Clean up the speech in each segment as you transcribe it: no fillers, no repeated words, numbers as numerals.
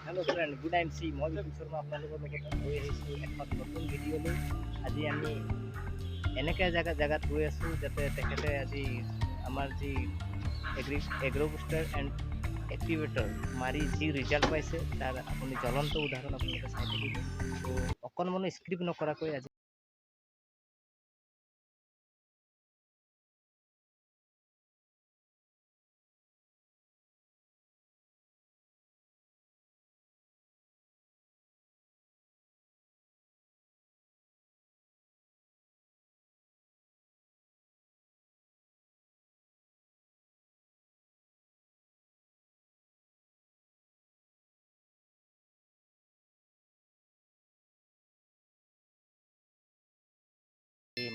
Hello friend good time सी মই বিপুল শৰ্মা আপোনালোকৰ লগত লৈ আহিছোঁ এখন নতুন ভিডিঅ'লৈ। আজি আমি এনেকৈ জেগাত গৈ আছোঁ যাতে তেখেতে আজি আমাৰ যি এগ্ৰ বুষ্টাৰ এণ্ড এক্টিভেটৰ মাৰি যি ৰিজাল্ট পাইছে তাৰ আপুনি জ্বলন্ত উদাহৰণ আপোনালোকে চাই থাকিব। তো অকণমানো স্ক্ৰিপ্ট নকৰাকৈ আজি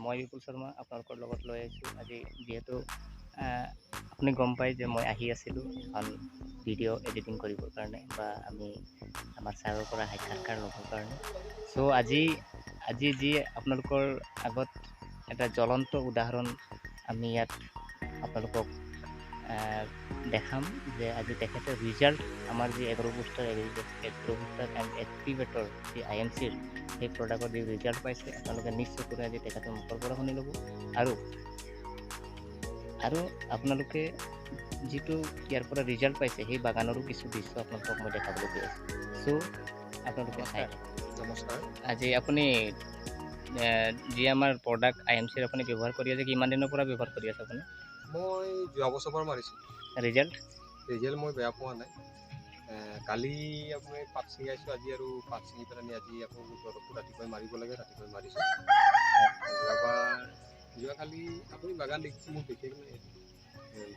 মই বিপুল শৰ্মা আপোনালোকৰ লগত লৈ আহিছোঁ। আজি যিহেতু আপুনি গম পায় যে মই আহি আছিলোঁ এখন ভিডিঅ' এডিটিং কৰিবৰ কাৰণে বা আমি আমাৰ ছাৰৰ পৰা সাক্ষাৎকাৰ ল'বৰ কাৰণে। চ' আজি যি আপোনালোকৰ আগত এটা জ্বলন্ত উদাহৰণ আমি ইয়াত আপোনালোকক দেখাম যে আজি তেখেতে ৰিজাল্ট আমাৰ যি এগ্ৰ বুষ্টাৰ এণ্ড এক্টিভেটৰ যি IMCৰ সেই প্ৰডাক্টৰ যি ৰিজাল্ট পাইছে আপোনালোকে নিশ্চয় কৰি আজি তেখেতৰ মুখৰ পৰা শুনি ল'ব। আৰু আপোনালোকে যিটো ইয়াৰ পৰা ৰিজাল্ট পাইছে সেই বাগানৰো কিছু দৃশ্য আপোনালোকক মই দেখাবলৈ গৈ আছোঁ। চ' আপোনালোকে চাই নমস্কাৰ। আজি আপুনি যি আমাৰ প্ৰডাক্ট IMCৰ আপুনি ব্যৱহাৰ কৰি আছে কিমান দিনৰ পৰা ব্যৱহাৰ কৰি আছে আপুনি? মই যোৱা বছৰৰ পৰা মাৰিছোঁ। ৰিজাল্ট মই বেয়া পোৱা নাই। কালি আপুনি পাত ছিঙাইছোঁ, আজি আৰু পাত ছিঙি পেলাই আজি আকৌ দৰৱটো ৰাতিপুৱাই মাৰিব লাগে, ৰাতিপুৱাই মাৰিছোঁ। যোৱাকালি আপুনি বাগান দেখিছে, মোক দেখি কিনে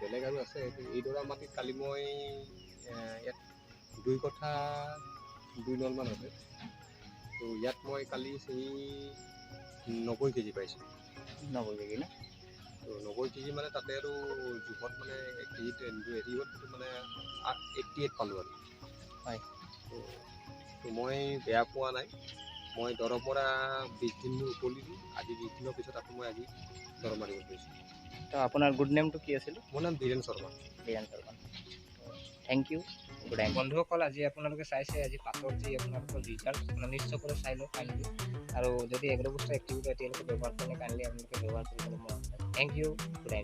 বেলেগ আৰু আছে। এইডৰা মাটিত কালি মই ইয়াত 2 কঠা 2 নলমান আছে। তো ইয়াত মই কালি ছিঙি 90 কেজি পাইছোঁ। 90 কেজি না? তো 90 কেজি মানে তাতে আৰু জোখত মানে কেজিত হেৰিত মানে 88 পালোঁ আৰু। হয়। তো মই বেয়া পোৱা নাই। মই দৰৰ পৰা 20 দিন উকলিলোঁ। আজি 20 দিনৰ পিছত আকৌ মই আজি দৰৱ মাৰিব গৈছোঁ। তো আপোনাৰ গুড নেমটো কি আছিল? মোৰ নাম Biren Sharma. Thank you. Good night বন্ধুসকল, আজি আপোনালোকে চাইছে আজি পাতৰ যি আপোনালোকৰ ৰিজাল্ট নিশ্চয় কৰি চাই লওক কাইণ্ডলি। আৰু যদি এগ্ৰ বুষ্টাৰ এক্টিভিটি এতিয়ালৈকে ব্যৱহাৰ কৰে কাইণ্ডলি আপোনালোকে ব্যৱহাৰ কৰিবলৈ মই থেংক ইউ। Good night.